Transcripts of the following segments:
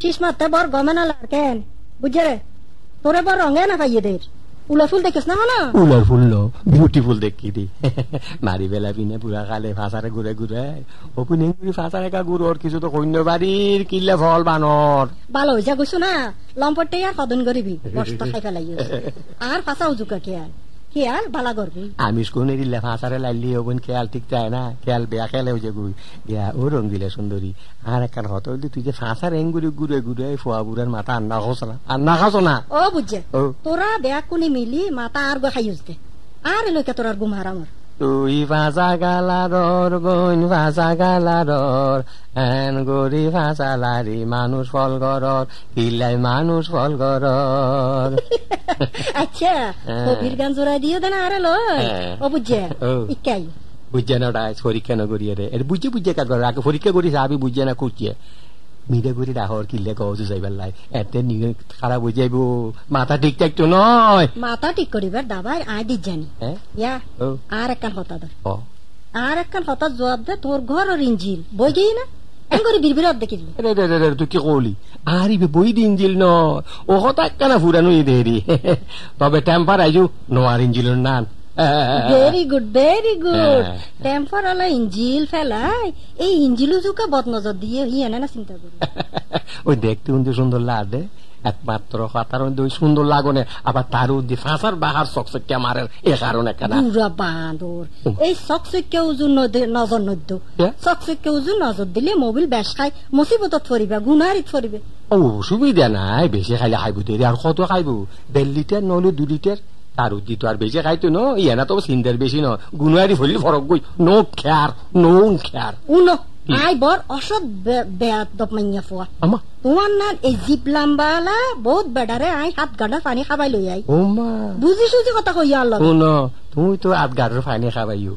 শীষ মারতে বর গমে না কেন বুঝছে রে তোরে বর রঙে না পাইয়ে দের উলার ফুল দেখিস না হলো উলার ফুল নো বিউটিফুল দেখি দি মারি বেলা পিনে পুরা কালে ফাঁসারে ঘুরে ঘুরে ওপেনিং করে ফাঁসারে কা ঘুরোর কিছু তো কইন্য বাড়ির কিল্লে ফল বানর ভালো হইয়া গইছো না লম্পটে আর কদন করিবি বস্তা খাই ফেলাই আর ফাঁসা উজুকা খেয়াল খেয়াল বালা করবি আমি স্কুলে দিলে ফাঁসারে লাইলি ওপেন খেয়াল ঠিক চায় না খেয়াল বেয়া খেলে হয়ে গুই গিয়া ও রং দিলে সুন্দরী আর একখান হতো তুই যে ফাঁসার এং ঘুরে ঘুরে ঘুরে ফোয়া বুড়ার মাথা আন্না খাস না ও বুঝছে তোরা বেয়া কোনি মিলি মাথা আর গো খাইস দে আর লইকা তোর আর গুম হারামর তুই ভাষা গালারর বইন ভাষা গালারর এন গরি ভাষা লারি মানুষ ফল গরর কিল্লাই মানুষ ফল গরর আচ্ছা কবির গান জোড়া দিও দেনা আরে লয় ও বুঝছে ইকাই বুঝছে না ওটা পরীক্ষা না করিয়ে রে এর বুঝে বুঝে কাজ করে আগে পরীক্ষা করিস আমি বুঝছে না করছে মিডে করে ডাহর কিল্লে কওয়া যাইবার লাই এতে নিয়ে খারাপ হয়ে যাইব মাথা ঠিক থাকতো নয় মাথা ঠিক করিবার দাবাই আই দি জানি ইয়া আর একখান হতা দর আর একখান হতা জবাব দে তোর ঘর আর ইঞ্জিল বই গিয়ে না এঙ্গরি বিরবিরত দেখি রে তুই কি কইলি আর ইবে বই দি ইঞ্জিল ন ও হতা একখানা ফুরানো দেরি তবে টেম্পার আইজু নোয়ার ইঞ্জিলের নাম ভেরি গুড টেম্পার আলা ইঞ্জিল ফেলাই এই ইঞ্জিলও জুকা বদনজর দিয়ে হিয়া না চিন্তা করি ওই দেখতে কিন্তু সুন্দর লাগে একমাত্র কথার ওই সুন্দর লাগনে আবার তার উদ্দি ফাঁসার বাহার চকচকিয়া মারে এ কারণে পুরা বাঁদর এই চকচকিয়া উজুর নজর নদ্য চকচকিয়া উজুর নজর দিলে মোবিল বেশ খাই মুসিবতত ফরিবা গুনারিত ফরিবে ও সুবিধা নাই বেশি খাইলে খাইব দেরি আর কত খাইব 1.5 লিটার নহলে 2 লিটার তার উদ্দি তো আর বেশি খাইতো ন ইয়া না তো চিন্তার বেশি ন গুনারি ফলি ফরক গই নো খেয়ার উনো আই বর অসৎ বেয়াদব মাইয়া ফোয়া তোমার না এই জিপ লাম্বালা বহুত বেডারে আই 7 গাড়া পানি খাবাই লই আই বুঝি সুজি কথা কইয়া আল্লাহ তুমি তো 8 গাড়ার পানি খাবাইও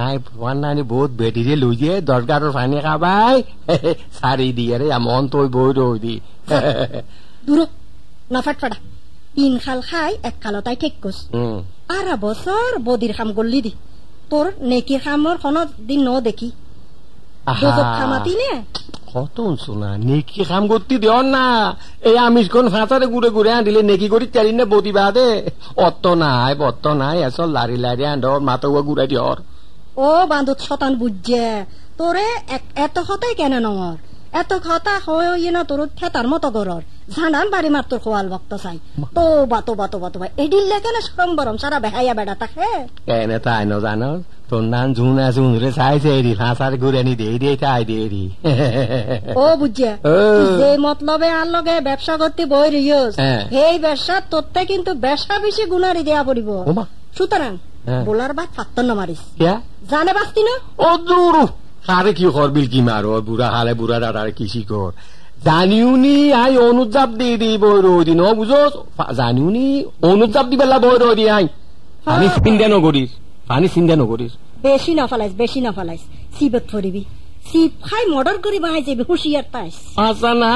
আই তোমার নানি বহুত বেডিরে লই দিয়ে 10 গাড়ার পানি খাবাই সারি দিয়ে রে আমন তুই বই রই দি দূর না ফাটফাড়া 3 খাল খাই 1 খালতাই ঠিক কস আর বছর বদির খাম গল্লি দি তোর নেকির খামর কোন দিন ন দেখি কত শোনা নেকি কাম করতে দেও না এই আমিষ কোন ফাঁসারে ঘুরে ঘুরে আনলে নেকি করি চারি না বদিবাদে অত নাই আসল লারি লারি আন্ড মাথা ঘুরাই দিওর ও বান্ধব শতান বুঝছে তোরে এত কথাই কেন নর এত কথা হয় না তোর খেতার মতো গরর ঝানান বাড়ি মার তোর খোয়াল ভক্ত চাই তো এডিলে কেন সম্বরম সারা বেহাইয়া বেড়া থাকে এনে তাই ন জানো তোর নাম ঝুনরে চাইছে ফাঁসার ঘুরে নি দিয়ে চাই দিয়ে ও বুঝছে যে মতলবে আর লগে ব্যবসা করতে বই রিয়স এই ব্যবসা তোরতে কিন্তু ব্যবসা বেশি গুনারি দেয়া পড়িব সুতরাং বোলার বাদ ফাত্তন মারিস জানে বাস্তি না ও দূর কারে কি করবিল কি মারো বুড়া হালে বুড়া দাদার কি শিকর জানিউনি আই অনুজাপ দিয়ে দি বই রই দি ন বুঝো জানিউনি অনুজাপ দি বেলা বই রই দি আই পানি চিন্তা নকরিস বেশি না ফালাইস সিবত ফরিবি সিপ খাই মর্ডার করি বাহাই যাবি হুঁশিয়ার তাইস আচ্ছা না